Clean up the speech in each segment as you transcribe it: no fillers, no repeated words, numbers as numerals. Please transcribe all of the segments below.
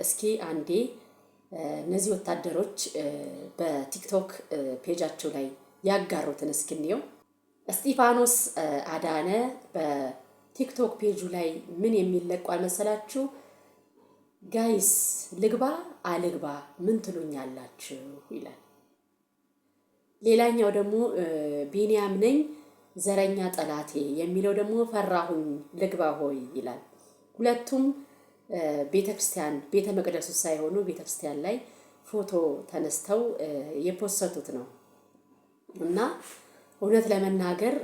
እስኪ አንዴ እነዚህ ወታደሮች በቲክቶክ ፔጃቸው ላይ ያጋሩትን እስኪ እንየው። እስጢፋኖስ አዳነ በቲክቶክ ፔጁ ላይ ምን የሚል ለቋል መሰላችሁ? ጋይስ ልግባ አልግባ ምን ትሉኛላችሁ ይላል። ሌላኛው ደግሞ ቢኒያም ነኝ ዘረኛ ጠላቴ የሚለው ደግሞ ፈራሁኝ ልግባ ሆይ ይላል። ሁለቱም ቤተክርስቲያን ቤተ መቅደሱ ሳይሆኑ ቤተክርስቲያን ላይ ፎቶ ተነስተው የፖሰቱት ነው እና እውነት ለመናገር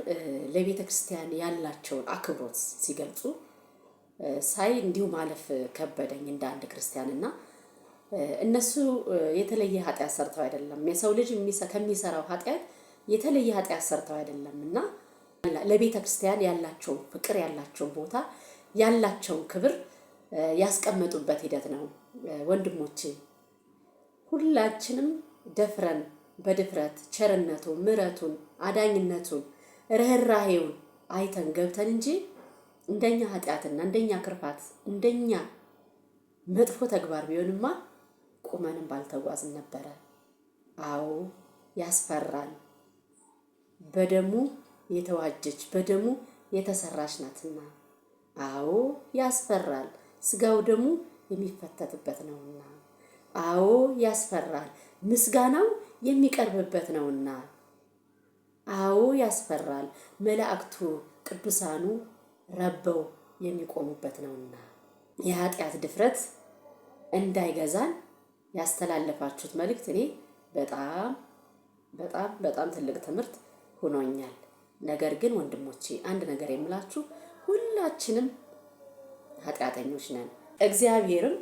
ለቤተክርስቲያን ያላቸውን አክብሮት ሲገልጹ ሳይ እንዲሁ ማለፍ ከበደኝ እንደ አንድ ክርስቲያንና እነሱ የተለየ ኃጢአት ሰርተው አይደለም። የሰው ልጅ ከሚሰራው ኃጢአት የተለየ ኃጢአት ሰርተው አይደለምና ለቤተክርስቲያን ያላቸው ፍቅር ያላቸው ቦታ ያላቸው ክብር ያስቀመጡበት ሂደት ነው። ወንድሞቼ ሁላችንም ደፍረን በድፍረት ቸርነቱን ምሕረቱን አዳኝነቱን ርህራሄውን አይተን ገብተን እንጂ እንደኛ ኃጢአትና እንደኛ ክርፋት እንደኛ መጥፎ ተግባር ቢሆንማ ቁመንም ባልተጓዝን ነበረ። አዎ ያስፈራል። በደሙ የተዋጀች በደሙ የተሰራች ናትና። አዎ ያስፈራል። ስጋው ደሙ የሚፈተትበት ነውና። አዎ ያስፈራል። ምስጋናው የሚቀርብበት ነውና። አዎ ያስፈራል። መላእክቱ ቅዱሳኑ ረበው የሚቆሙበት ነውና። የኃጢአት ድፍረት እንዳይገዛን ያስተላለፋችሁት መልእክት እኔ በጣም ትልቅ ትምህርት ሆኖኛል። ነገር ግን ወንድሞቼ አንድ ነገር የምላችሁ ሁላችንም ኃጢአተኞች ነን። እግዚአብሔርም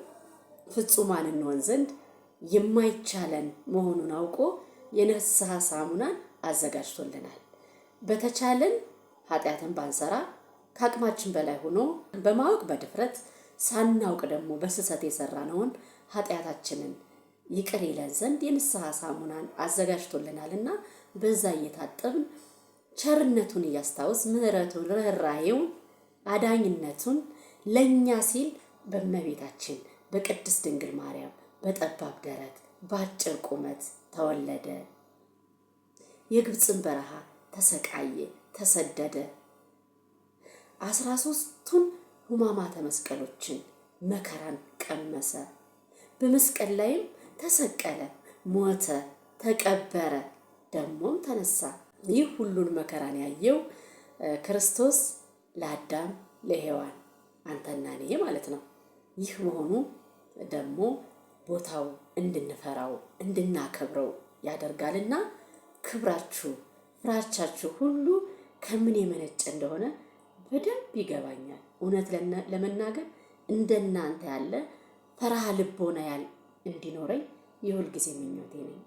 ፍጹማን እንሆን ዘንድ የማይቻለን መሆኑን አውቆ የንስሐ ሳሙናን አዘጋጅቶልናል። በተቻለን ኃጢአትን ባንሰራ ከአቅማችን በላይ ሆኖ በማወቅ በድፍረት ሳናውቅ ደግሞ በስህተት የሰራነውን ኃጢአታችንን ይቅር ይለን ዘንድ የንስሐ ሳሙናን አዘጋጅቶልናልና በዛ እየታጠብን ቸርነቱን እያስታወስ ምሕረቱን ርህራሄውን አዳኝነቱን ለኛ ሲል በእመቤታችን በቅድስት ድንግል ማርያም በጠባብ ደረት በአጭር ቁመት ተወለደ። የግብፅን በረሃ ተሰቃየ፣ ተሰደደ። 13ቱን ሕማማተ መስቀሎችን መከራን ቀመሰ። በመስቀል ላይም ተሰቀለ፣ ሞተ፣ ተቀበረ፣ ደሞም ተነሳ። ይህ ሁሉን መከራን ያየው ክርስቶስ ለአዳም ለሔዋን አንተና እኔ ማለት ነው። ይህ መሆኑ ደግሞ ቦታው እንድንፈራው እንድናከብረው ያደርጋልና ክብራችሁ ፍራቻችሁ ሁሉ ከምን የመነጨ እንደሆነ በደንብ ይገባኛል። እውነት ለመናገር እንደናንተ ያለ ፈርሃ ልቦና እንዲኖረኝ የሁል ጊዜ ምኞቴ ነኝ።